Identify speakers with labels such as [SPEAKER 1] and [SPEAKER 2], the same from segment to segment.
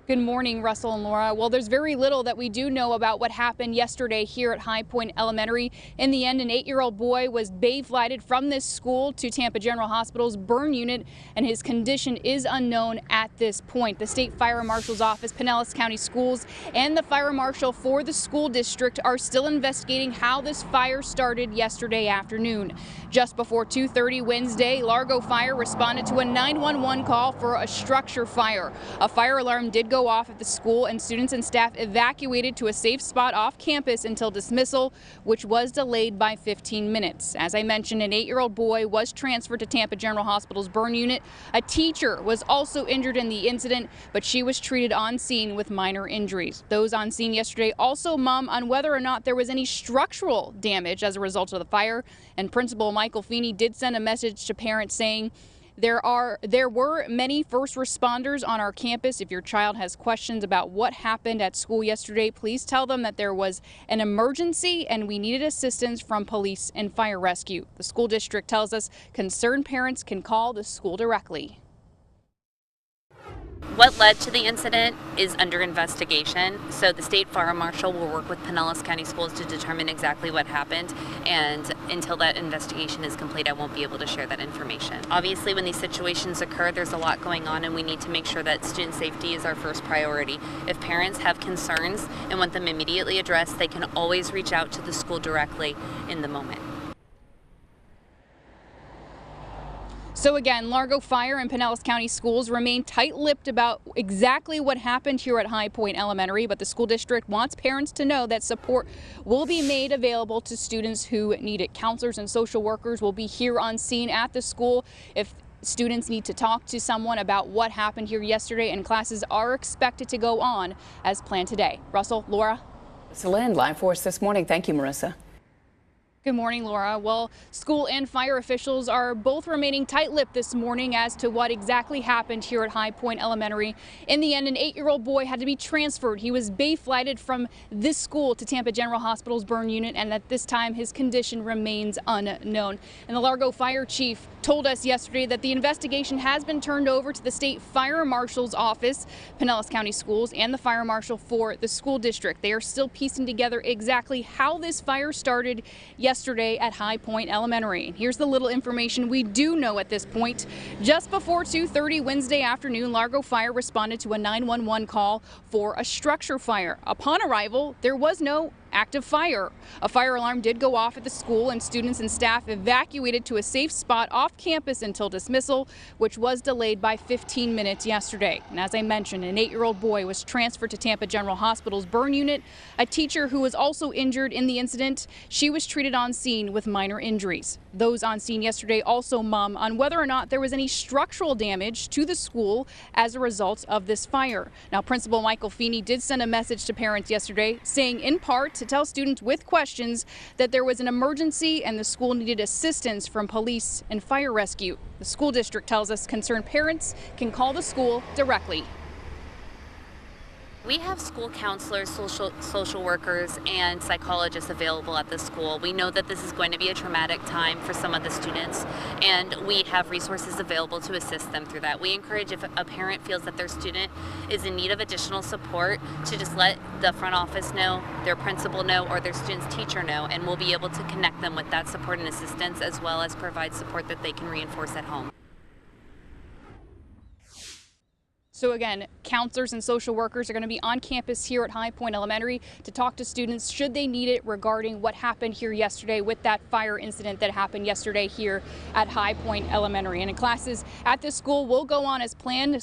[SPEAKER 1] Good morning, Russell and Laura. Well, there's very little that we do know about what happened yesterday here at High Point Elementary. In the end, an 8-year-old boy was bay-flighted from this school to Tampa General Hospital's burn unit, and his condition is unknown at this point. The State Fire Marshal's Office, Pinellas County Schools, and the fire marshal for the school district are still investigating how this fire started yesterday afternoon. Just before 2:30 Wednesday, Largo Fire responded to a 911 call for a structure fire. A fire alarm did go off at the school, and students and staff evacuated to a safe spot off campus until dismissal, which was delayed by 15 minutes. As I mentioned, an 8-year-old boy was transferred to Tampa General Hospital's burn unit. A teacher was also injured in the incident, but she was treated on scene with minor injuries. Those on scene yesterday also mum on whether or not there was any structural damage as a result of the fire, and Principal Michael Feeney did send a message to parents saying, There were many first responders on our campus. If your child has questions about what happened at school yesterday, please tell them that there was an emergency and we needed assistance from police and fire rescue. The school district tells us concerned parents can call the school directly.
[SPEAKER 2] What led to the incident is under investigation, so the State Fire Marshal will work with Pinellas County Schools to determine exactly what happened, and until that investigation is complete, I won't be able to share that information. Obviously, when these situations occur, there's a lot going on, and we need to make sure that student safety is our first priority. If parents have concerns and want them immediately addressed, they can always reach out to the school directly in the moment.
[SPEAKER 1] So again, Largo Fire and Pinellas County Schools remain tight-lipped about exactly what happened here at High Point Elementary, but the school district wants parents to know that support will be made available to students who need it. Counselors and social workers will be here on scene at the school if students need to talk to someone about what happened here yesterday, and classes are expected to go on as planned today. Russell, Laura.
[SPEAKER 3] Marissa Lind, live for us this morning. Thank you, Marissa.
[SPEAKER 1] Good morning, Laura. Well, school and fire officials are both remaining tight-lipped this morning as to what exactly happened here at High Point Elementary. In the end, an 8-year-old boy had to be transferred. He was bay-flighted from this school to Tampa General Hospital's burn unit, and at this time, his condition remains unknown. And the Largo Fire Chief told us yesterday that the investigation has been turned over to the State Fire Marshal's Office, Pinellas County Schools, and the Fire Marshal for the school district. They are still piecing together exactly how this fire started yesterday at High Point Elementary. Here's the little information we do know at this point. Just before 2:30 Wednesday afternoon, Largo Fire responded to a 911 call for a structure fire. Upon arrival, there was no active fire. A fire alarm did go off at the school, and students and staff evacuated to a safe spot off campus until dismissal, which was delayed by 15 minutes yesterday. And as I mentioned, an 8-year-old boy was transferred to Tampa General Hospital's burn unit. A teacher who was also injured in the incident, she was treated on scene with minor injuries. Those on scene yesterday also mum on whether or not there was any structural damage to the school as a result of this fire. Now, Principal Michael Feeney did send a message to parents yesterday saying in part to tell students with questions that there was an emergency and the school needed assistance from police and fire rescue. The school district tells us concerned parents can call the school directly.
[SPEAKER 2] We have school counselors, social workers, and psychologists available at the school. We know that this is going to be a traumatic time for some of the students, and we have resources available to assist them through that. We encourage, if a parent feels that their student is in need of additional support, to just let the front office know, their principal know, or their student's teacher know, and we'll be able to connect them with that support and assistance, as well as provide support that they can reinforce at home.
[SPEAKER 1] So again, counselors and social workers are going to be on campus here at High Point Elementary to talk to students should they need it regarding what happened here yesterday with that fire incident that happened yesterday here at High Point Elementary. And classes at this school will go on as planned.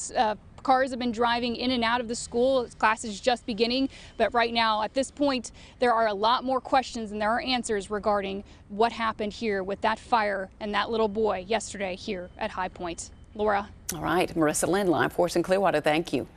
[SPEAKER 1] Cars have been driving in and out of the school. Class is just beginning, but right now at this point there are a lot more questions than there are answers regarding what happened here with that fire and that little boy yesterday here at High Point. Laura.
[SPEAKER 3] All right, Marissa Lind, live for us in Clearwater. Thank you.